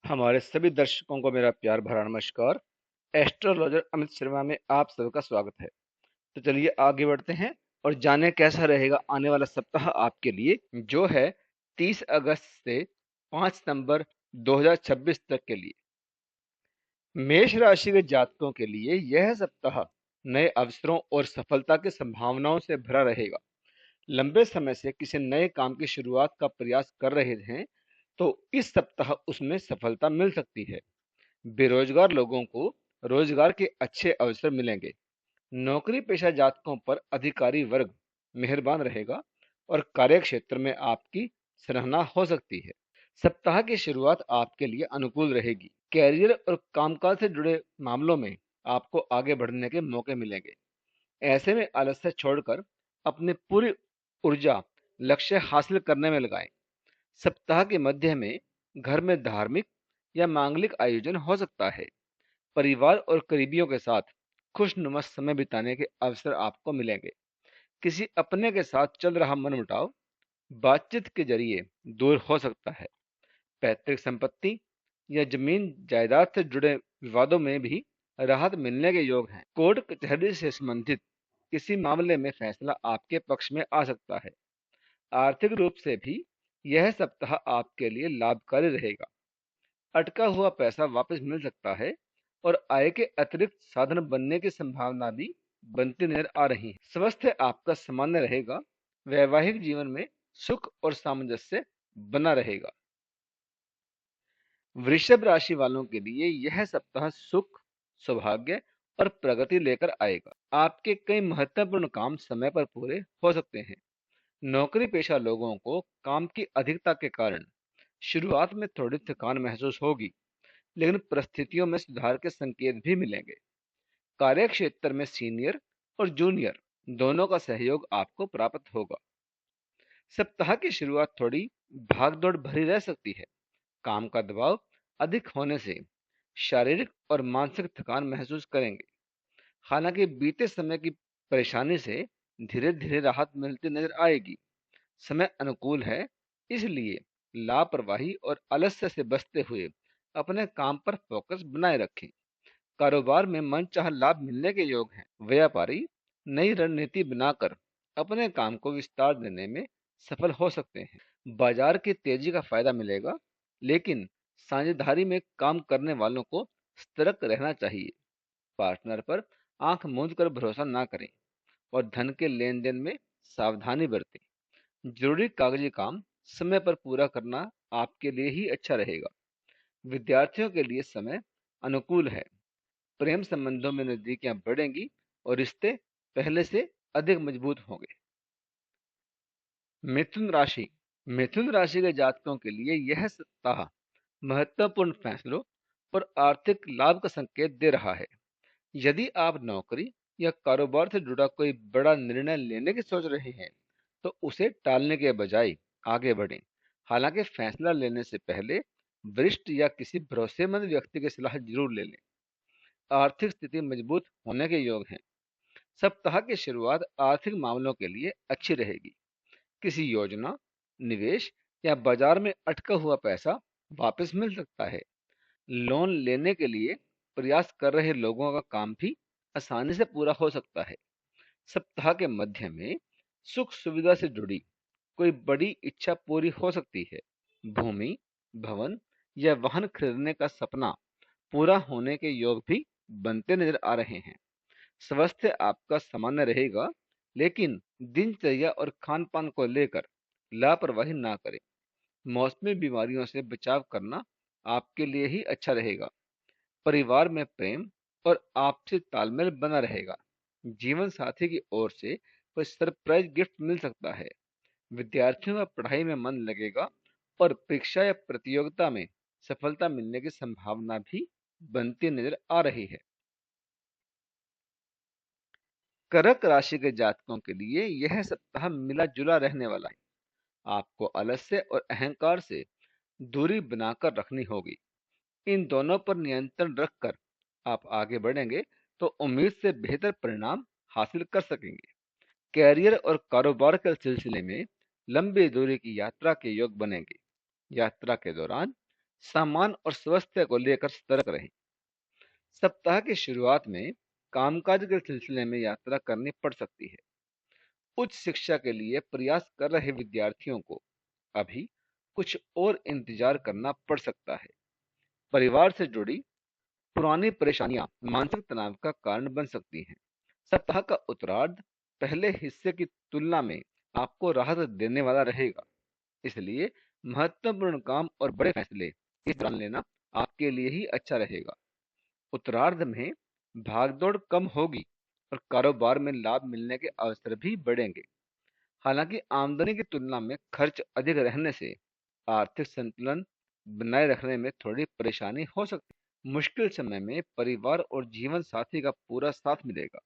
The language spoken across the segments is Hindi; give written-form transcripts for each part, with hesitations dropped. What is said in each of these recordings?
हमारे सभी दर्शकों को मेरा प्यार भरा नमस्कार। एस्ट्रोलॉजर अमित शर्मा में आप सबका स्वागत है। तो चलिए आगे बढ़ते हैं और जानें कैसा रहेगा आने वाला सप्ताह आपके लिए, जो है 30 अगस्त से 5 सितंबर 2026 तक के लिए। मेष राशि के जातकों के लिए यह सप्ताह नए अवसरों और सफलता की संभावनाओं से भरा रहेगा। लंबे समय से किसी नए काम की शुरुआत का प्रयास कर रहे हैं तो इस सप्ताह उसमें सफलता मिल सकती है। बेरोजगार लोगों को रोजगार के अच्छे अवसर मिलेंगे। नौकरी पेशा जातकों पर अधिकारी वर्ग मेहरबान रहेगा और कार्य क्षेत्र में आपकी सराहना हो सकती है। सप्ताह की शुरुआत आपके लिए अनुकूल रहेगी। कैरियर और कामकाज से जुड़े मामलों में आपको आगे बढ़ने के मौके मिलेंगे। ऐसे में आलस्य छोड़कर अपनी पूरी ऊर्जा लक्ष्य हासिल करने में लगाएं। सप्ताह के मध्य में घर में धार्मिक या मांगलिक आयोजन हो सकता है। परिवार और करीबियों के साथ खुशनुमा समय बिताने के अवसर आपको मिलेंगे। किसी अपने के साथ चल रहा मनमुटाव बातचीत के जरिए दूर हो सकता है। पैतृक संपत्ति या जमीन जायदाद से जुड़े विवादों में भी राहत मिलने के योग हैं। कोर्ट कचहरी से संबंधित किसी मामले में फैसला आपके पक्ष में आ सकता है। आर्थिक रूप से भी यह सप्ताह आपके लिए लाभकारी रहेगा। अटका हुआ पैसा वापस मिल सकता है और आय के अतिरिक्त साधन बनने की संभावना भी बनती नजर आ रही है। स्वास्थ्य आपका सामान्य रहेगा। वैवाहिक जीवन में सुख और सामंजस्य बना रहेगा। वृषभ राशि वालों के लिए यह सप्ताह सुख, सौभाग्य और प्रगति लेकर आएगा। आपके कई महत्वपूर्ण काम समय पर पूरे हो सकते हैं। नौकरी पेशा लोगों को काम की अधिकता के कारण शुरुआत में थोड़ी थकान महसूस होगी, लेकिन परिस्थितियों में सुधार के संकेत भी मिलेंगे। कार्य क्षेत्र में सीनियर और जूनियर दोनों का सहयोग आपको प्राप्त होगा। सप्ताह की शुरुआत थोड़ी भागदौड़ भरी रह सकती है। काम का दबाव अधिक होने से शारीरिक और मानसिक थकान महसूस करेंगे। हालांकि बीते समय की परेशानी से धीरे धीरे राहत मिलती नजर आएगी। समय अनुकूल है, इसलिए लापरवाही और आलस्य से बचते हुए अपने काम पर फोकस बनाए रखें। कारोबार में मनचाहा लाभ मिलने के योग हैं। व्यापारी नई रणनीति बनाकर अपने काम को विस्तार देने में सफल हो सकते हैं। बाजार की तेजी का फायदा मिलेगा, लेकिन साझेदारी में काम करने वालों को सतर्क रहना चाहिए। पार्टनर पर आंख मूंद कर भरोसा ना करें और धन के लेन देन में सावधानी बरतें। जरूरी कागजी काम समय पर पूरा करना आपके लिए ही अच्छा रहेगा। विद्यार्थियों के लिए समय अनुकूल है। प्रेम संबंधों में नजदीकियां बढ़ेंगी और रिश्ते पहले से अधिक मजबूत होंगे। मिथुन राशि मिथुन राशि के जातकों के लिए यह सप्ताह महत्वपूर्ण फैसलों और आर्थिक लाभ का संकेत दे रहा है। यदि आप नौकरी या कारोबार से जुड़ा कोई बड़ा निर्णय लेने की सोच रहे हैं तो उसे टालने के बजाय आगे बढ़ें। हालांकि फैसला लेने से पहले वरिष्ठ या किसी भरोसेमंद व्यक्ति की सलाह जरूर ले लें। आर्थिक स्थिति मजबूत होने के योग हैं। सप्ताह की शुरुआत आर्थिक मामलों के लिए अच्छी रहेगी। किसी योजना, निवेश या बाजार में अटका हुआ पैसा वापस मिल सकता है। लोन लेने के लिए प्रयास कर रहे लोगों का काम भी आसानी से पूरा हो सकता है। सप्ताह के मध्य में सुख सुविधा से जुड़ी कोई बड़ी इच्छा पूरी हो सकती है। भूमि, भवन या वाहन खरीदने का सपना पूरा होने के योग भी बनते नजर आ रहे हैं। स्वास्थ्य आपका सामान्य रहेगा, लेकिन दिनचर्या और खान पान को लेकर लापरवाही ना करें। मौसमी बीमारियों से बचाव करना आपके लिए ही अच्छा रहेगा। परिवार में प्रेम और आपसी तालमेल बना रहेगा। जीवन साथी की ओर से कोई सरप्राइज गिफ्ट मिल सकता है। विद्यार्थियों का पढ़ाई में मन लगेगा और परीक्षा या प्रतियोगिता में सफलता मिलने की संभावना भी बनती नजर आ रही है। कर्क राशि के जातकों के लिए यह सप्ताह मिला जुला रहने वाला है। आपको आलस्य और अहंकार से दूरी बनाकर रखनी होगी। इन दोनों पर नियंत्रण रखकर आप आगे बढ़ेंगे तो उम्मीद से बेहतर परिणाम हासिल कर सकेंगे। कैरियर और कारोबार के सिलसिले में लंबी दूरी की यात्रा के योग बनेंगे। यात्रा के दौरान सामान और स्वास्थ्य को लेकर सतर्क रहें। सप्ताह की शुरुआत में कामकाज के सिलसिले में यात्रा करनी पड़ सकती है। उच्च शिक्षा के लिए प्रयास कर रहे विद्यार्थियों को अभी कुछ और इंतजार करना पड़ सकता है। परिवार से जुड़ी पुरानी परेशानियां मानसिक तनाव का कारण बन सकती हैं। सप्ताह का उत्तरार्ध पहले हिस्से की तुलना में आपको राहत देने वाला रहेगा, इसलिए महत्वपूर्ण काम और बड़े फैसले इस दौरान लेना आपके लिए ही अच्छा रहेगा। उत्तरार्ध में भागदौड़ कम होगी और कारोबार में लाभ मिलने के अवसर भी बढ़ेंगे। हालांकि आमदनी की तुलना में खर्च अधिक रहने से आर्थिक संतुलन बनाए रखने में थोड़ी परेशानी हो सकती है। मुश्किल समय में परिवार और जीवन साथी का पूरा साथ मिलेगा।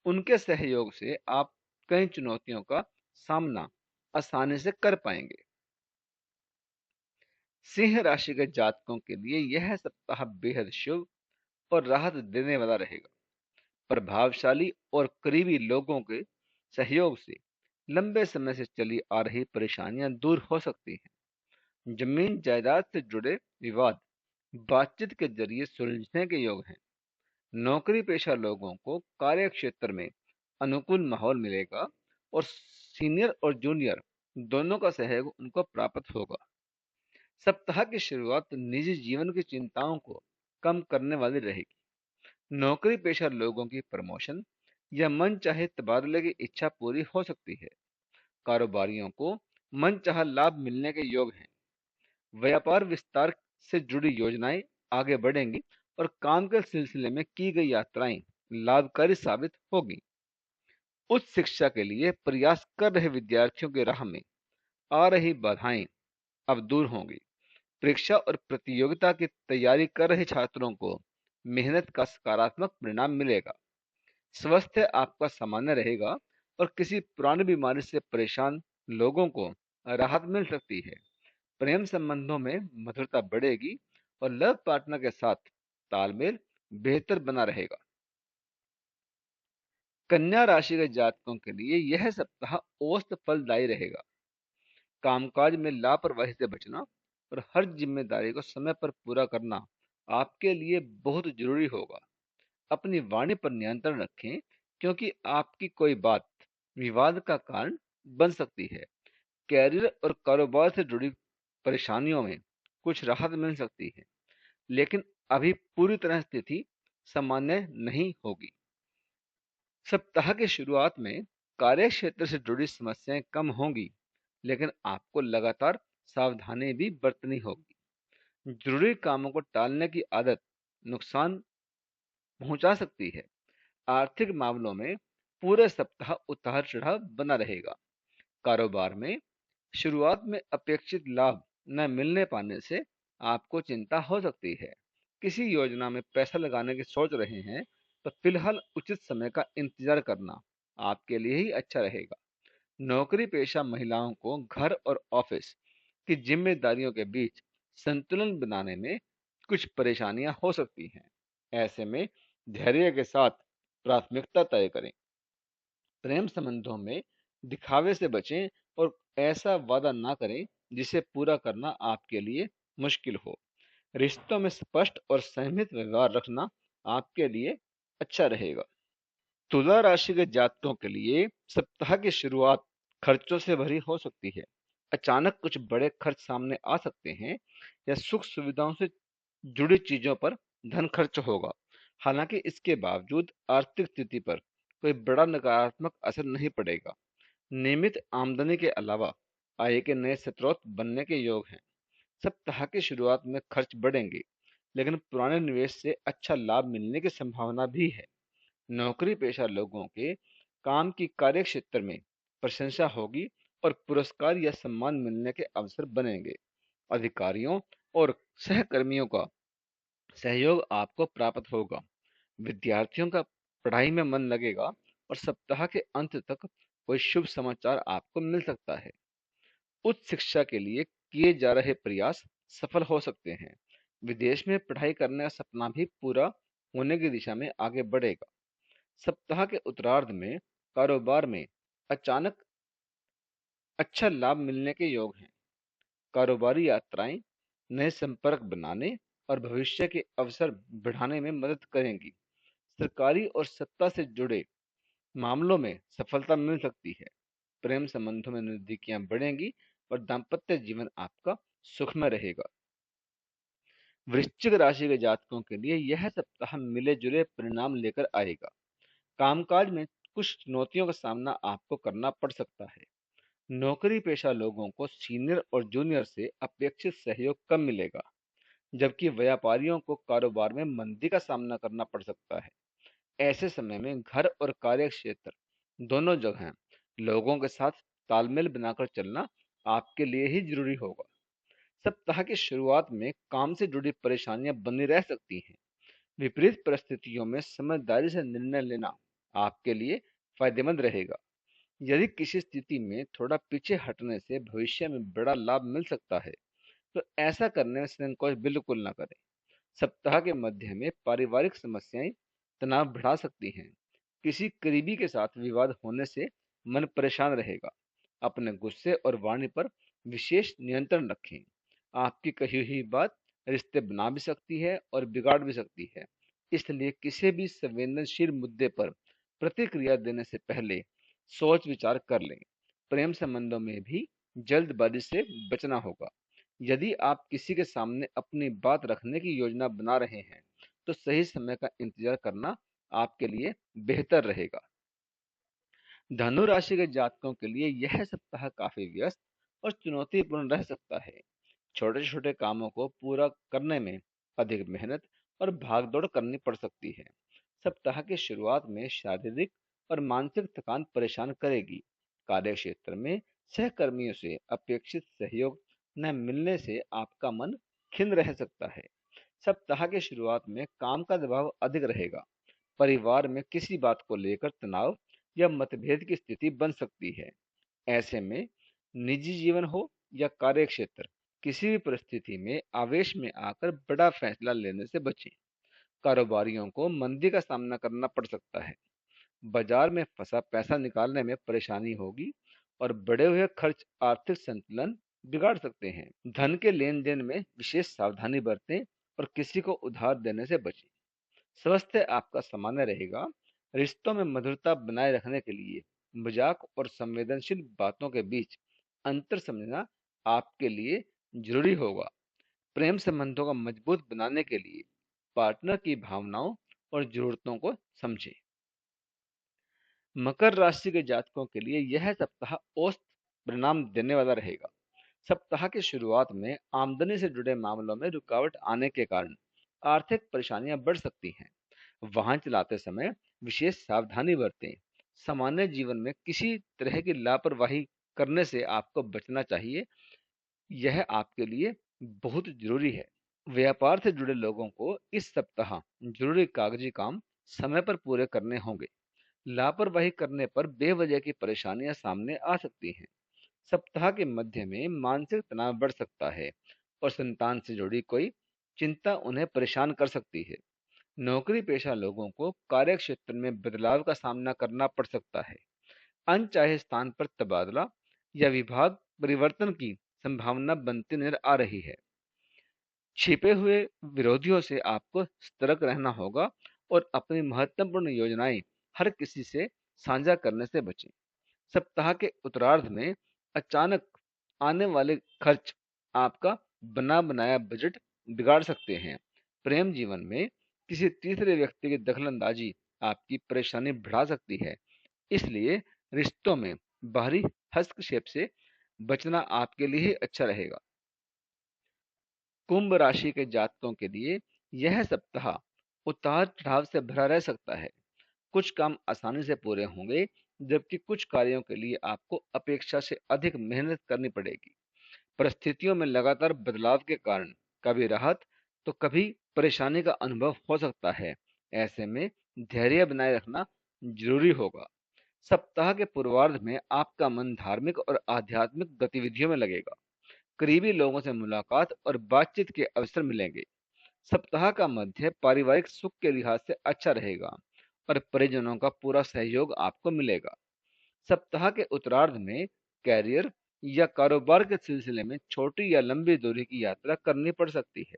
उनके सहयोग से आप कई चुनौतियों का सामना आसानी से कर पाएंगे। सिंह राशि के जातकों के लिए यह सप्ताह बेहद शुभ और राहत देने वाला रहेगा। प्रभावशाली और करीबी लोगों के सहयोग से लंबे समय से चली आ रही परेशानियां दूर हो सकती हैं। जमीन जायदाद से जुड़े विवाद बातचीत के जरिए सुलझने के योग हैं। नौकरी पेशा लोगों को कार्य क्षेत्र में अनुकूल माहौल मिलेगा और सीनियर और जूनियर दोनों का सहयोग उनको प्राप्त होगा। सप्ताह की शुरुआत निजी जीवन की चिंताओं को कम करने वाली रहेगी। नौकरी पेशा लोगों की प्रमोशन या मनचाहे तबादले की इच्छा पूरी हो सकती है। कारोबारियों को मनचाहा लाभ मिलने के योग हैं। व्यापार विस्तार से जुड़ी योजनाएं आगे बढ़ेंगी और काम के सिलसिले में की गई यात्राएं लाभकारी साबित होगी। उच्च शिक्षा के लिए प्रयास कर रहे विद्यार्थियों की राह में आ रही बाधाएं अब दूर होंगी। परीक्षा और प्रतियोगिता की तैयारी कर रहे छात्रों को मेहनत का सकारात्मक परिणाम मिलेगा। स्वास्थ्य आपका सामान्य रहेगा और किसी पुरानी बीमारी से परेशान लोगों को राहत मिल सकती है। प्रेम संबंधों में मधुरता बढ़ेगी और लव पार्टनर के साथ तालमेल बेहतर बना रहेगा। कन्या राशि के जातकों के लिए यह सप्ताह औसत फलदायी रहेगा। कामकाज में लापरवाही से बचना और हर जिम्मेदारी को समय पर पूरा करना आपके लिए बहुत जरूरी होगा। अपनी वाणी पर नियंत्रण रखें, क्योंकि आपकी कोई बात विवाद का कारण बन सकती है। कैरियर और कारोबार से जुड़ी परेशानियों में कुछ राहत मिल सकती है, लेकिन अभी पूरी तरह स्थिति सामान्य नहीं होगी। सप्ताह की शुरुआत में कार्य क्षेत्र से जुड़ी समस्याएं कम होंगी, लेकिन आपको लगातार सावधानी भी बरतनी होगी। जरूरी कामों को टालने की आदत नुकसान पहुंचा सकती है। आर्थिक मामलों में पूरे सप्ताह उतार चढ़ाव बना रहेगा। कारोबार में शुरुआत में अपेक्षित लाभ न मिलने पाने से आपको चिंता हो सकती है। किसी योजना में पैसा लगाने की सोच रहे हैं तो फिलहाल उचित समय का इंतजार करना आपके लिए ही अच्छा रहेगा। नौकरी पेशा महिलाओं को घर और ऑफिस की जिम्मेदारियों के बीच संतुलन बनाने में कुछ परेशानियां हो सकती हैं। ऐसे में धैर्य के साथ प्राथमिकता तय करें। प्रेम संबंधों में दिखावे से बचें और ऐसा वादा ना करें जिसे पूरा करना आपके लिए मुश्किल हो। रिश्तों में स्पष्ट और संयमित व्यवहार रखना आपके लिए अच्छा रहेगा। तुला राशि के जातकों के लिए सप्ताह की शुरुआत खर्चों से भरी हो सकती है। अचानक कुछ बड़े खर्च सामने आ सकते हैं या सुख सुविधाओं से जुड़ी चीजों पर धन खर्च होगा। हालांकि इसके बावजूद आर्थिक स्थिति पर कोई बड़ा नकारात्मक असर नहीं पड़ेगा। नियमित आमदनी के अलावा आय के नए स्रोत बनने के योग हैं। सप्ताह की शुरुआत में खर्च बढ़ेंगे, लेकिन पुराने निवेश से अच्छा लाभ मिलने की संभावना भी है। नौकरी पेशा लोगों के काम की कार्य क्षेत्र में प्रशंसा होगी और पुरस्कार या सम्मान मिलने के अवसर बनेंगे। अधिकारियों और सहकर्मियों का सहयोग आपको प्राप्त होगा। विद्यार्थियों का पढ़ाई में मन लगेगा और सप्ताह के अंत तक कोई शुभ समाचार आपको मिल सकता है। उच्च शिक्षा के लिए किए जा रहे प्रयास सफल हो सकते हैं। विदेश में पढ़ाई करने का सपना भी पूरा होने की दिशा में आगे बढ़ेगा। सप्ताह के उत्तरार्ध में कारोबार में अचानक अच्छा लाभ मिलने के योग हैं। कारोबारी यात्राएं नए संपर्क बनाने और भविष्य के अवसर बढ़ाने में मदद करेंगी। सरकारी और सत्ता से जुड़े मामलों में सफलता मिल सकती है। प्रेम संबंधों में नजदीकियां बढ़ेंगी और दाम्पत्य जीवन आपका सुखमय रहेगा। वृश्चिक राशि के जातकों के लिए यह सप्ताह मिले जुले परिणाम लेकर आएगा। कामकाज में कुछ चुनौतियों का सामना आपको करना पड़ सकता है। नौकरी पेशा लोगों को सीनियर और जूनियर से अपेक्षित सहयोग कम मिलेगा, जबकि व्यापारियों को कारोबार में मंदी का सामना करना पड़ सकता है। ऐसे समय में घर और कार्य क्षेत्र दोनों जगह लोगों के साथ तालमेल बनाकर चलना आपके लिए ही जरूरी होगा। सप्ताह की शुरुआत में काम से जुड़ी परेशानियां बनी रह सकती हैं। विपरीत परिस्थितियों में समझदारी से निर्णय लेना आपके लिए फायदेमंद रहेगा। यदि किसी स्थिति में थोड़ा पीछे हटने से भविष्य में बड़ा लाभ मिल सकता है, तो ऐसा करने में संकोच बिल्कुल ना करें। सप्ताह के मध्य में पारिवारिक समस्याएं तनाव बढ़ा सकती हैं। किसी करीबी के साथ विवाद होने से मन परेशान रहेगा। अपने गुस्से और वाणी पर विशेष नियंत्रण रखें। आपकी कही हुई बात रिश्ते बना भी सकती है और बिगाड़ भी सकती है। इसलिए किसी भी संवेदनशील मुद्दे पर प्रतिक्रिया देने से पहले सोच विचार कर लें। प्रेम संबंधों में भी जल्दबाजी से बचना होगा। यदि आप किसी के सामने अपनी बात रखने की योजना बना रहे हैं, तो सही समय का इंतजार करना आपके लिए बेहतर रहेगा। धनु राशि के जातकों के लिए यह सप्ताह काफी व्यस्त और चुनौतीपूर्ण रह सकता है। छोटे छोटे कामों को पूरा करने में अधिक मेहनत और भागदौड़ करनी पड़ सकती है। सप्ताह की शुरुआत में शारीरिक और मानसिक थकान परेशान करेगी। कार्य क्षेत्र में सहकर्मियों से अपेक्षित सहयोग न मिलने से आपका मन खिन्न रह सकता है। सप्ताह की शुरुआत में काम का दबाव अधिक रहेगा। परिवार में किसी बात को लेकर तनाव या मतभेद की स्थिति बन सकती है। ऐसे में निजी जीवन हो या कार्य क्षेत्र, किसी भी परिस्थिति में आवेश में आकर बड़ा फैसला लेने से बचें। कारोबारियों को मंदी का सामना करना पड़ सकता है। बाजार में फंसा पैसा निकालने में परेशानी होगी और बढ़े हुए खर्च आर्थिक संतुलन बिगाड़ सकते हैं। धन के लेन देन में विशेष सावधानी बरतें और किसी को उधार देने से बचें। स्वास्थ्य आपका सामान्य रहेगा। रिश्तों में मधुरता बनाए रखने के लिए मजाक और संवेदनशील बातों के बीच अंतर समझना आपके लिए जरूरी होगा। प्रेम संबंधों को मजबूत बनाने के लिए पार्टनर की भावनाओं और जरूरतों को समझें। मकर राशि के जातकों के लिए यह सप्ताह औसत परिणाम देने वाला रहेगा। सप्ताह की शुरुआत में आमदनी से जुड़े मामलों में रुकावट आने के कारण आर्थिक परेशानियां बढ़ सकती हैं। वाहन चलाते समय विशेष सावधानी बरतें। सामान्य जीवन में किसी तरह की लापरवाही करने से आपको बचना चाहिए। यह आपके लिए बहुत जरूरी है। व्यापार से जुड़े लोगों को इस सप्ताह जरूरी कागजी काम समय पर पूरे करने होंगे। लापरवाही करने पर बेवजह की परेशानियां सामने आ सकती हैं। सप्ताह के मध्य में मानसिक तनाव बढ़ सकता है और संतान से जुड़ी कोई चिंता उन्हें परेशान कर सकती है। नौकरी पेशा लोगों को कार्य क्षेत्र में बदलाव का सामना करना पड़ सकता है। अनचाहे स्थान पर तबादला या विभाग परिवर्तन की संभावना बनती नजर आ रही है। छिपे हुए विरोधियों से आपको सतर्क रहना होगा और अपनी महत्वपूर्ण योजनाएं हर किसी से साझा करने से बचें। सप्ताह के उत्तरार्ध में अचानक आने वाले खर्च आपका बना बनाया बजट बिगाड़ सकते हैं। प्रेम जीवन में किसी तीसरे व्यक्ति की दखलंदाजी आपकी परेशानी बढ़ा सकती है। इसलिए रिश्तों में बाहरी हस्तक्षेप से बचना आपके लिए ही अच्छा रहेगा। कुंभ राशि के जातकों के लिए यह सप्ताह उतार चढ़ाव से भरा रह सकता है। कुछ काम आसानी से पूरे होंगे, जबकि कुछ कार्यों के लिए आपको अपेक्षा से अधिक मेहनत करनी पड़ेगी। परिस्थितियों में लगातार बदलाव के कारण कभी राहत तो कभी परेशानी का अनुभव हो सकता है। ऐसे में धैर्य बनाए रखना जरूरी होगा। सप्ताह के पूर्वार्ध में आपका मन धार्मिक और आध्यात्मिक गतिविधियों में लगेगा। करीबी लोगों से मुलाकात और बातचीत के अवसर मिलेंगे। सप्ताह का मध्य पारिवारिक सुख के लिहाज से अच्छा रहेगा और परिजनों का पूरा सहयोग आपको मिलेगा। सप्ताह के उत्तरार्ध में कैरियर या कारोबार के सिलसिले में छोटी या लंबी दूरी की यात्रा करनी पड़ सकती है।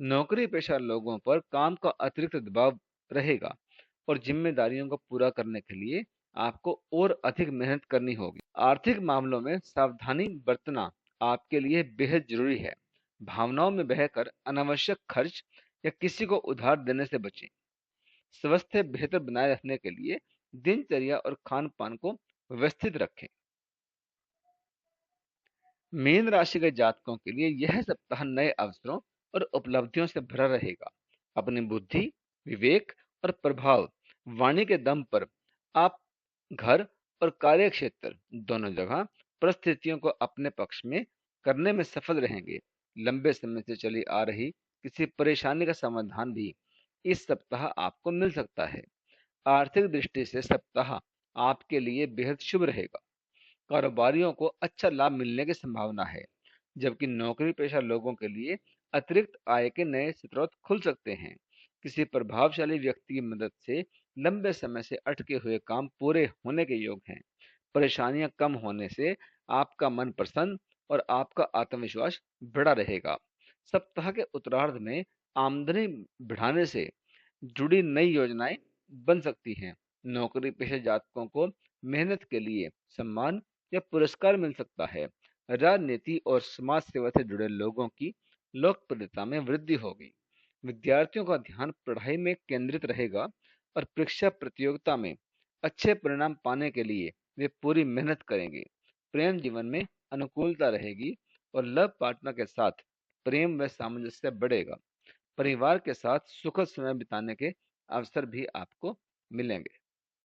नौकरी पेशा लोगों पर काम का अतिरिक्त दबाव रहेगा और जिम्मेदारियों को पूरा करने के लिए आपको और अधिक मेहनत करनी होगी। आर्थिक मामलों में सावधानी बरतना आपके लिए बेहद जरूरी है। भावनाओं में बहकर अनावश्यक खर्च या किसी को उधार देने से बचें। स्वास्थ्य बेहतर बनाए रखने के लिए दिनचर्या और खान पान को व्यवस्थित रखें। मीन राशि के जातकों के लिए यह सप्ताह नए अवसरों और उपलब्धियों से भरा रहेगा। अपनी बुद्धि, विवेक और प्रभाव वाणी के दम पर आप घर और कार्य क्षेत्र दोनों जगह परिस्थितियों को अपने पक्ष में करने में सफल रहेंगे। लंबे समय से चली आ रही किसी परेशानी का समाधान भी इस सप्ताह आपको मिल सकता है। आर्थिक दृष्टि से सप्ताह आपके लिए बेहद शुभ रहेगा। कारोबारियों को अच्छा लाभ मिलने की संभावना है, जबकि नौकरी पेशा लोगों के लिए अतिरिक्त आय के नए स्रोत खुल सकते हैं। किसी प्रभावशाली व्यक्ति की मदद से लंबे समय से अटके हुए काम पूरे होने के योग हैं। परेशानियां कम होने से आपका मन प्रसन्न और आपका आत्मविश्वास बढ़ा रहेगा। सप्ताह के उत्तरार्ध में आमदनी बढ़ाने से जुड़ी नई योजनाएं बन सकती हैं। नौकरी पेशा जातकों को मेहनत के लिए सम्मान या पुरस्कार मिल सकता है। राजनीति और समाज सेवा से जुड़े लोगों की लोकप्रियता में वृद्धि होगी। विद्यार्थियों का ध्यान पढ़ाई में केंद्रित रहेगा और परीक्षा प्रतियोगिता में अच्छे परिणाम पाने के लिए वे पूरी मेहनत करेंगे। प्रेम जीवन में अनुकूलता रहेगी और लव पार्टनर के साथ प्रेम व सामंजस्य बढ़ेगा। परिवार के साथ सुखद समय बिताने के अवसर भी आपको मिलेंगे।